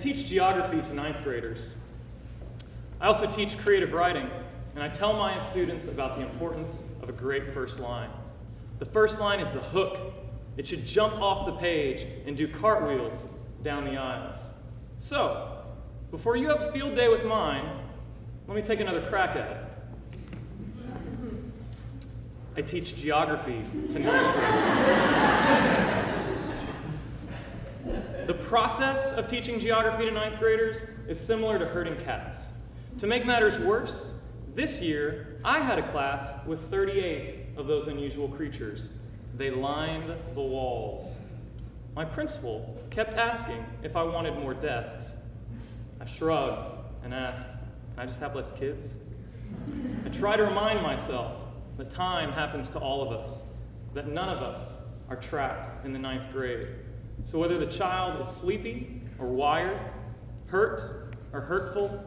teach geography to ninth graders. I also teach creative writing, and I tell my students about the importance of a great first line. The first line is the hook. It should jump off the page and do cartwheels down the aisles. So, before you have a field day with mine, let me take another crack at it. I teach geography to ninth graders. The process of teaching geography to ninth graders is similar to herding cats. To make matters worse, this year I had a class with 38 of those unusual creatures. They lined the walls. My principal kept asking if I wanted more desks. I shrugged and asked, "Can I just have less kids?" I try to remind myself that time happens to all of us, that none of us are trapped in the ninth grade. So whether the child is sleepy or wired, hurt or hurtful,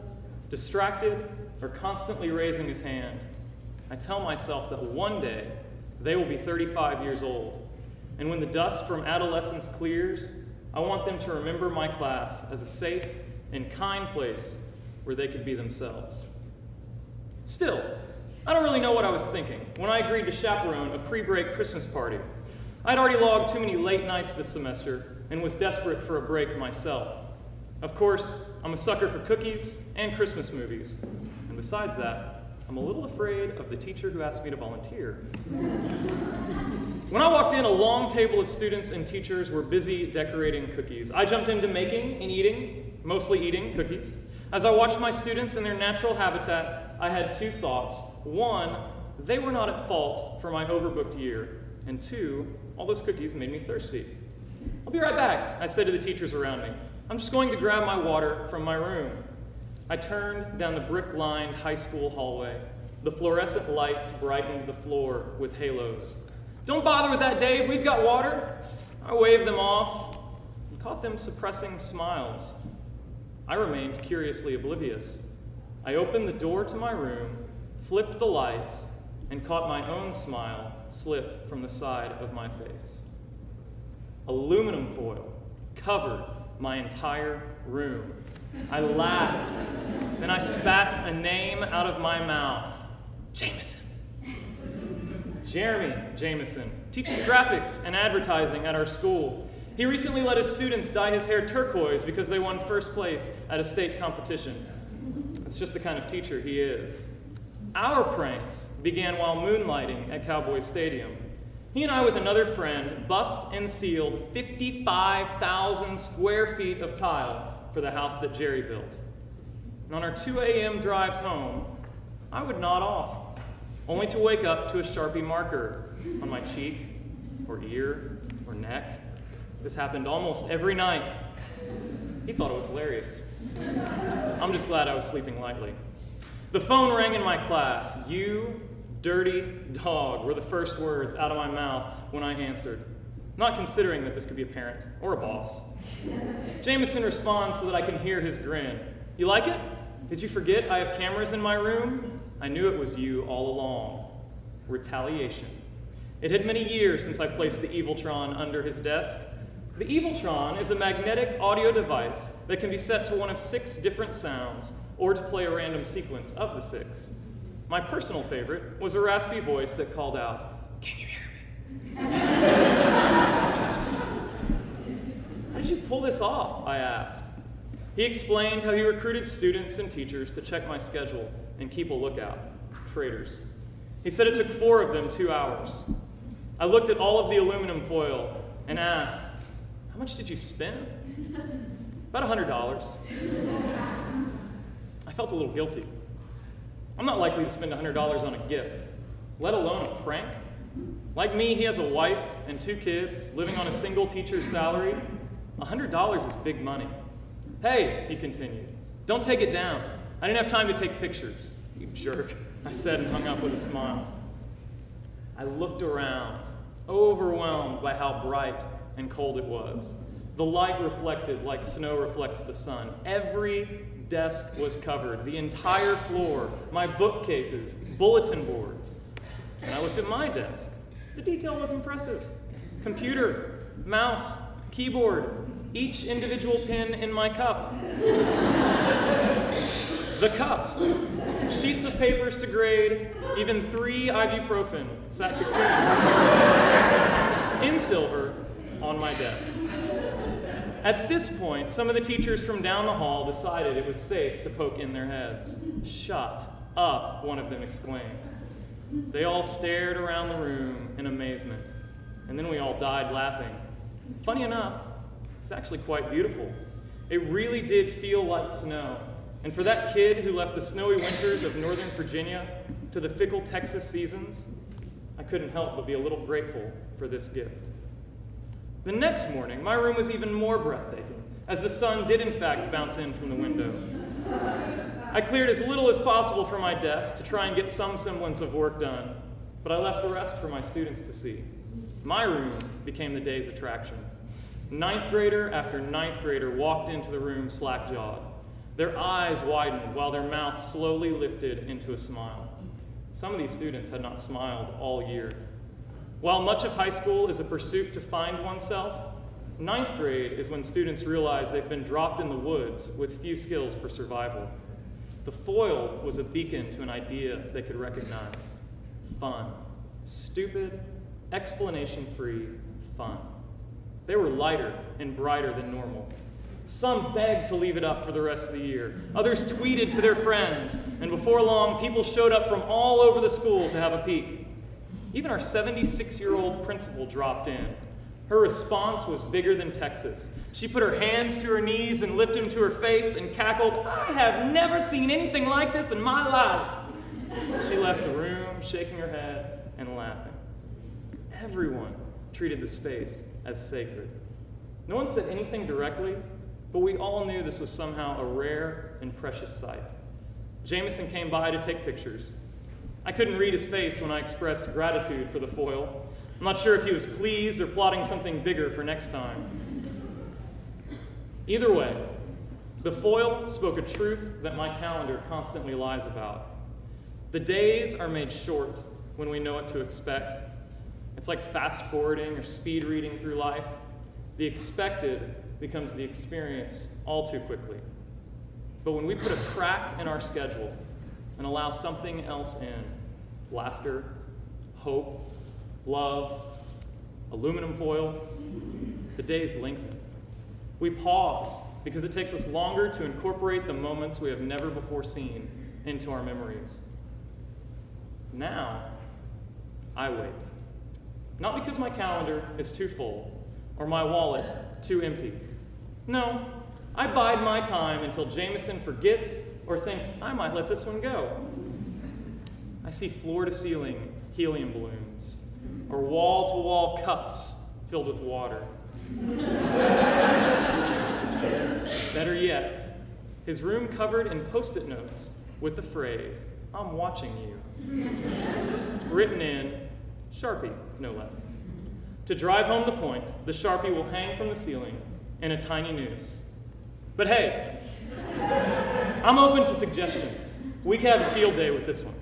distracted or constantly raising his hand, I tell myself that one day they will be 35 years old. And when the dust from adolescence clears, I want them to remember my class as a safe and kind place where they could be themselves. Still, I don't really know what I was thinking when I agreed to chaperone a pre-break Christmas party. I'd already logged too many late nights this semester and was desperate for a break myself. Of course, I'm a sucker for cookies and Christmas movies. And besides that, I'm a little afraid of the teacher who asked me to volunteer. When I walked in, a long table of students and teachers were busy decorating cookies. I jumped into making and eating, mostly eating, cookies. As I watched my students in their natural habitat, I had two thoughts. One, they were not at fault for my overbooked year. And two, all those cookies made me thirsty. "I'll be right back," I said to the teachers around me. "I'm just going to grab my water from my room." I turned down the brick-lined high school hallway. The fluorescent lights brightened the floor with halos. "Don't bother with that, Dave, we've got water." I waved them off and caught them suppressing smiles. I remained curiously oblivious. I opened the door to my room, flipped the lights, and caught my own smile slip from the side of my face. Aluminum foil covered my entire room. I laughed, then I spat a name out of my mouth. Jameson. Jeremy Jameson teaches graphics and advertising at our school. He recently let his students dye his hair turquoise because they won first place at a state competition. That's just the kind of teacher he is. Our pranks began while moonlighting at Cowboy Stadium. He and I, with another friend, buffed and sealed 55,000 square feet of tile for the house that Jerry built. And on our 2 a.m. drives home, I would nod off, only to wake up to a Sharpie marker on my cheek, or ear, or neck. This happened almost every night. He thought it was hilarious. I'm just glad I was sleeping lightly. The phone rang in my class. "You dirty dog," were the first words out of my mouth when I answered, not considering that this could be a parent or a boss. Jameson responds so that I can hear his grin. "You like it? Did you forget I have cameras in my room? I knew it was you all along." Retaliation. It had many years since I placed the Eviltron under his desk. The Eviltron is a magnetic audio device that can be set to one of 6 different sounds or to play a random sequence of the 6. My personal favorite was a raspy voice that called out, "Can you hear me?" "How did you pull this off?" I asked. He explained how he recruited students and teachers to check my schedule and keep a lookout. Traitors. He said it took 4 of them 2 hours. I looked at all of the aluminum foil and asked, "How much did you spend?" "About $100. I felt a little guilty. I'm not likely to spend $100 on a gift, let alone a prank. Like me, he has a wife and 2 kids living on a single teacher's salary. $100 is big money. "Hey," he continued, "don't take it down. I didn't have time to take pictures." "You jerk," I said and hung up with a smile. I looked around, overwhelmed by how bright and cold it was. The light reflected like snow reflects the sun. Every desk was covered, the entire floor, my bookcases, bulletin boards. And I looked at my desk. The detail was impressive. Computer, mouse, Keyboard, each individual pin in my cup. The cup, sheets of papers to grade, even 3 ibuprofen sat cocooned in silver on my desk. At this point, some of the teachers from down the hall decided it was safe to poke in their heads. "Shut up," one of them exclaimed. They all stared around the room in amazement, and then we all died laughing. Funny enough, it's actually quite beautiful. It really did feel like snow. And for that kid who left the snowy winters of Northern Virginia to the fickle Texas seasons, I couldn't help but be a little grateful for this gift. The next morning, my room was even more breathtaking, as the sun did in fact bounce in from the window. I cleared as little as possible from my desk to try and get some semblance of work done, but I left the rest for my students to see. My room became the day's attraction. 9th grader after 9th grader walked into the room slack-jawed. Their eyes widened while their mouths slowly lifted into a smile. Some of these students had not smiled all year. While much of high school is a pursuit to find oneself, 9th grade is when students realize they've been dropped in the woods with few skills for survival. The foil was a beacon to an idea they could recognize. Fun. Stupid, explanation-free fun. They were lighter and brighter than normal. Some begged to leave it up for the rest of the year. Others tweeted to their friends, and before long, people showed up from all over the school to have a peek. Even our 76-year-old principal dropped in. Her response was bigger than Texas. She put her hands to her knees and lifted them to her face and cackled, "I have never seen anything like this in my life." She left the room, shaking her head and laughing. Everyone treated the space as sacred. No one said anything directly, but we all knew this was somehow a rare and precious sight. Jameson came by to take pictures. I couldn't read his face when I expressed gratitude for the foil. I'm not sure if he was pleased or plotting something bigger for next time. Either way, the foil spoke a truth that my calendar constantly lies about. The days are made short when we know what to expect. It's like fast forwarding or speed reading through life. The expected becomes the experience all too quickly. But when we put a crack in our schedule and allow something else in, laughter, hope, love, aluminum foil, the days lengthen. We pause because it takes us longer to incorporate the moments we have never before seen into our memories. Now, I wait. Not because my calendar is too full or my wallet too empty. No, I bide my time until Jameson forgets or thinks I might let this one go. I see floor-to-ceiling helium balloons or wall-to-wall cups filled with water. Better yet, his room covered in Post-it notes with the phrase, "I'm watching you," written in Sharpie, no less. To drive home the point, the Sharpie will hang from the ceiling in a tiny noose. But hey, I'm open to suggestions. We can have a field day with this one.